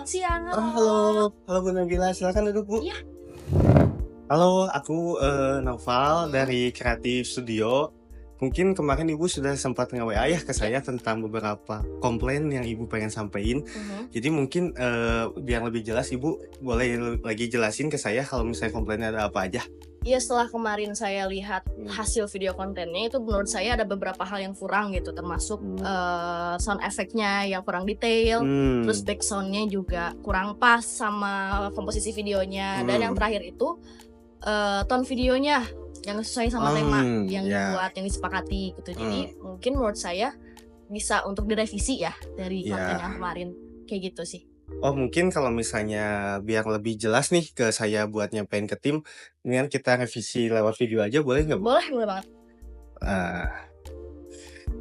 Selamat siang, Halo, halo Bu Nabila, silakan duduk Bu. Iya. Halo, aku Naufal dari Kreatif Studio. Mungkin kemarin Ibu sudah sempat nge-WA ya ke saya tentang beberapa komplain yang Ibu pengen sampaikan. Jadi mungkin biar lebih jelas Ibu boleh lagi jelasin ke saya kalau misalnya komplainnya ada apa aja. Iya, setelah kemarin saya lihat hasil video kontennya itu menurut saya ada beberapa hal yang kurang gitu, termasuk sound efeknya yang kurang detail, terus back soundnya juga kurang pas sama komposisi videonya, dan yang terakhir itu tone videonya yang sesuai sama tema yang dibuat, yang disepakati gitu. Jadi mungkin menurut saya bisa untuk direvisi ya dari konten yang kemarin, kayak gitu sih. Oh mungkin kalau misalnya biar lebih jelas nih ke saya buat nyampein ke tim, mendingan kita revisi lewat video aja boleh nggak Bu? Boleh banget.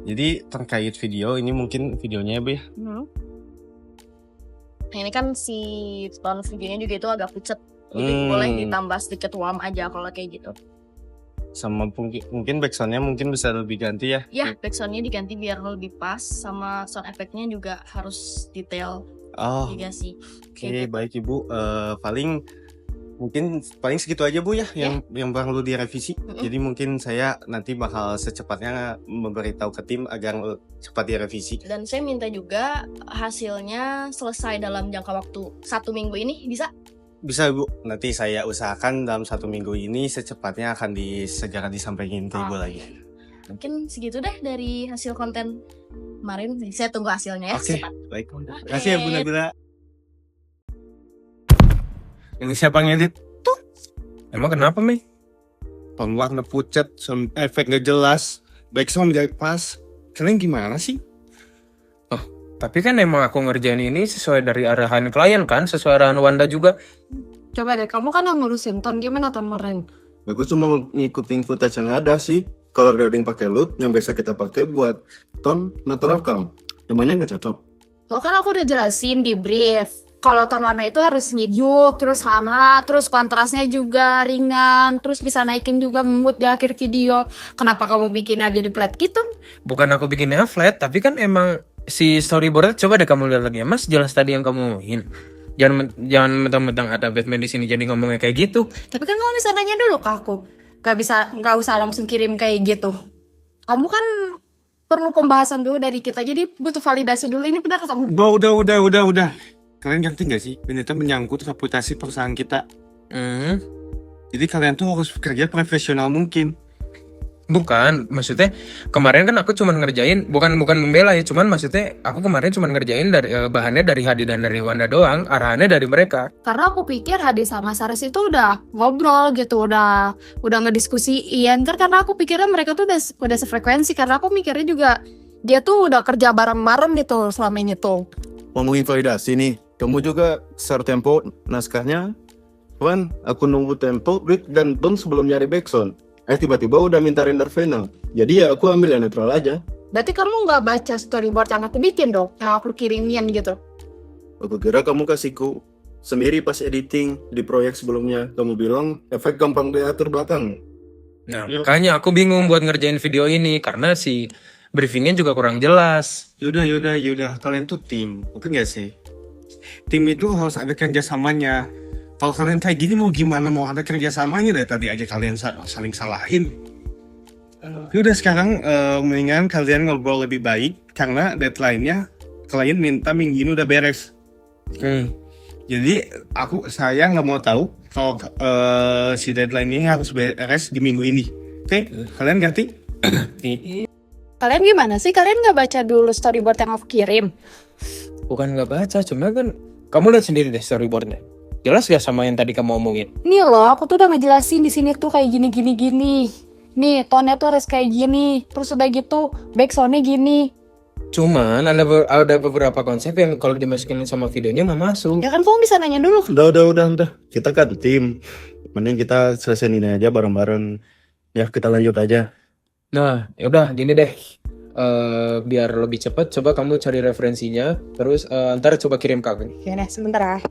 Jadi terkait video ini mungkin videonya ya Bu ya? Nah, ini kan si tone videonya juga itu agak pucet, jadi boleh ditambah sedikit warm aja kalau kayak gitu. Sama mungkin backsoundnya mungkin bisa lebih ganti ya? Ya, backsoundnya diganti biar lebih pas, sama sound efeknya juga harus detail. Oh, juga sih. Oke, baik Ibu. Paling segitu aja Bu ya, yang perlu direvisi. Jadi mungkin saya nanti bakal secepatnya memberitahu ke tim agar cepat direvisi. Dan saya minta juga hasilnya selesai dalam jangka waktu 1 minggu ini, bisa? Bisa Bu, nanti saya usahakan dalam 1 minggu ini secepatnya akan segera disampaikan ke Ibu lagi. Mungkin segitu deh dari hasil konten kemarin. Saya tunggu hasilnya ya. Oke, cepat. baik. Terima kasih ya Bu Nabila. Ini siapa ngedit? Tuh. Emang kenapa, Mei? Warna pucat, sound efek gak jelas, backsound gak pas. Kalian gimana sih? Tapi kan emang aku ngerjain ini sesuai dari arahan klien kan, sesuai arahan Wanda juga. Coba deh, kamu kan yang ngurusin ton, gimana ton kemarin? Aku cuma ngikutin footage yang ada sih. Color grading pakai loop yang biasa kita pakai buat tone natural calm. Namanya nggak cocok. Lo kan aku udah jelasin di brief. Kalau ton warna itu harus nyejuk, terus hangat, terus kontrasnya juga ringan, terus bisa naikin juga mood di akhir video. Kenapa kamu bikin aja di flat gitu? Bukan aku bikinnya flat, tapi kan emang si storyboard coba deh kamu lihat lagi ya, Mas. Jelas tadi yang kamu ngomongin. Jangan mentang-mentang ada Batman di sini jadi ngomongnya kayak gitu. Tapi kan kamu bisa nanya dulu ke aku. Gak usah langsung kirim kayak gitu. Kamu kan perlu pembahasan dulu dari kita, jadi butuh validasi dulu. Ini benar kamu? Udah. Kalian ngerti gak sih? Ini tuh menyangkut reputasi perusahaan kita. Jadi kalian tuh harus kerja profesional mungkin. Bukan, maksudnya kemarin kan aku cuma ngerjain, bukan membela ya, cuman maksudnya aku kemarin cuma ngerjain dari bahannya dari Hadi dan dari Wanda doang, arahannya dari mereka. Karena aku pikir Hadi sama Saras itu udah ngobrol gitu, udah ngediskusiin. Karena aku pikirnya mereka tuh udah sefrekuensi, karena aku mikirnya juga dia tuh udah kerja bareng-bareng gitu selama ini tuh. Ngomongin validasi nih, kamu juga share tempo naskahnya. Wan, aku nunggu tempo, beat, dan tone sebelum nyari backsound. Tiba-tiba udah minta render final. Jadi ya aku ambil yang netral aja. Berarti kamu nggak baca storyboard yang aku bikin dong, yang aku kirimin gitu. Aku kira kamu kasihku sendiri pas editing di proyek sebelumnya. Kamu bilang efek gampang diatur belakang. Nah, makanya aku bingung buat ngerjain video ini karena si briefingnya juga kurang jelas. Yaudah. Kalian tuh tim, oke gak sih? Tim itu harus ada kerjasamanya. Kalau kalian kayak gini mau gimana? Mau ada kerjasamanya dari tadi aja kalian saling salahin. Yaudah sekarang mendingan kalian ngobrol lebih baik karena deadline-nya klien minta minggu ini udah beres. Jadi saya nggak mau tahu kalau si deadline ini harus beres di minggu ini. Oke? Kalian ngerti? Kalian gimana sih? Kalian nggak baca dulu storyboard yang aku kirim? Bukan nggak baca, cuma kan kamu lihat sendiri deh storyboardnya. Jelas gak sama yang tadi kamu omongin? Nih loh, aku tuh udah ngejelasin di sini tuh kayak gini. Nih, tone-nya tuh harus kayak gini. Terus udah gitu, backsound-nya gini. Cuman ada beberapa konsep yang kalau dimasukin sama videonya nggak masuk. Ya kan kamu bisa nanya dulu. Udah. Kita kan tim. Mending kita selesaiin ini aja bareng-bareng. Ya kita lanjut aja. Nah, yaudah gini deh. Biar lebih cepat, coba kamu cari referensinya. Terus ntar coba kirim ke aku. Ya nih, sebentar ya.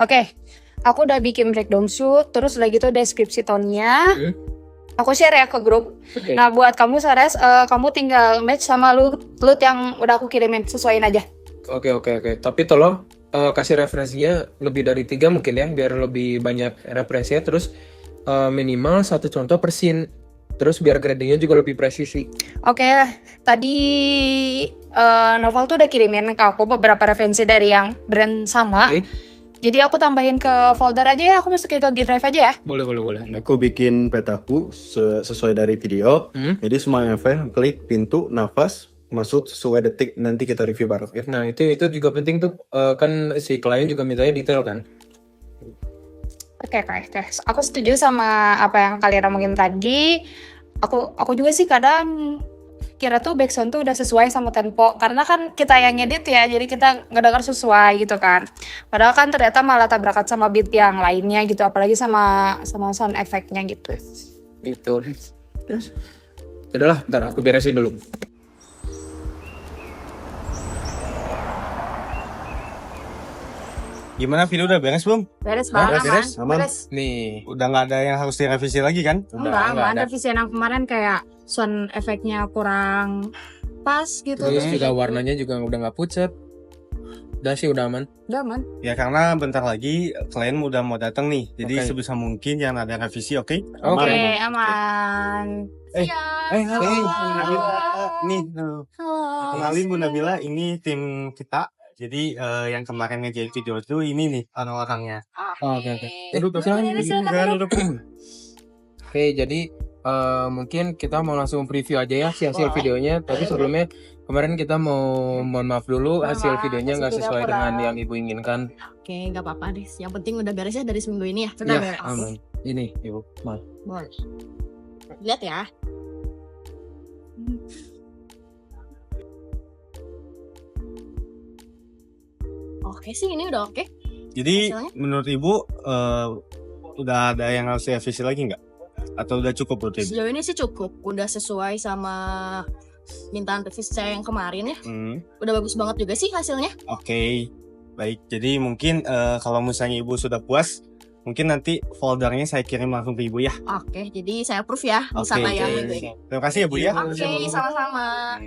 Oke, aku udah bikin breakdown shoot, terus udah gitu deskripsi tone-nya. Aku share ya ke grup. Oke. Nah buat kamu Sares, kamu tinggal match sama loot yang udah aku kirimin, sesuaiin aja. Oke. Tapi tolong kasih referensinya lebih dari 3 mungkin ya, biar lebih banyak referensinya. Terus minimal 1 contoh per scene. Terus biar gradingnya juga lebih presisi. Oke, tadi Novel tuh udah kirimin ke aku beberapa referensi dari yang brand sama. Oke. Jadi aku tambahin ke folder aja ya, aku masukin ke G Drive aja ya. Boleh. Aku bikin petaku sesuai dari video. Jadi semua event, klik pintu, nafas, masuk sesuai detik, nanti kita review bareng ya. Nah itu juga penting tuh, kan si klien juga mintanya detail kan. Oke. Aku setuju sama apa yang kalian omongin tadi. Aku juga sih kadang kira tuh backsound tuh udah sesuai sama tempo, karena kan kita yang ngedit ya, jadi kita ngedengar sesuai gitu kan. Padahal kan ternyata malah tabrakan sama beat yang lainnya gitu, apalagi sama sound effect-nya gitu. Gitu. Terus udahlah, ntar aku beresin dulu. Gimana, video udah beres belum? Beres Udah banget, beres? Aman. Nih, Udah nggak ada yang harus direvisi lagi kan? Enggak ada visi yang kemarin kayak sound efeknya kurang pas gitu. terus juga warnanya juga udah nggak pucat. Udah sih, udah aman. Udah aman. Ya karena bentar lagi klien udah mau datang nih. Jadi Oke. sebisa mungkin jangan ada revisi, oke? Oke, aman. Eh, Siap. halo. Halo. Nabila. Nih, Halo. kenalin Bu Nabila, ini tim kita. Jadi yang kemarin ngerjain video itu ini nih orang-orangnya. Oke. Silakan. Oke, jadi mungkin kita mau langsung preview aja ya si hasil videonya. Tapi sebelumnya kemarin kita mau mohon maaf dulu, hasil videonya nggak sesuai dengan yang ibu inginkan. Oke, nggak apa-apa deh. Yang penting udah beres ya dari seminggu ini ya. Ya, aman. Ini ibu, maaf. Boleh. Lihat ya. Oke sih, ini udah oke. Jadi Hasilnya? menurut Ibu udah ada yang harus direvisi lagi nggak? Atau udah cukup menurut Ibu? Sejauh ini sih cukup. Udah sesuai sama mintaan revisi saya yang kemarin ya. Udah bagus banget juga sih hasilnya. Oke, baik. Jadi mungkin kalau misalnya Ibu sudah puas, mungkin nanti foldernya saya kirim langsung ke Ibu ya. Oke, jadi saya approve ya. Bisa Oke. tayang. Terima kasih ya Bu ya. Oke, sama-sama.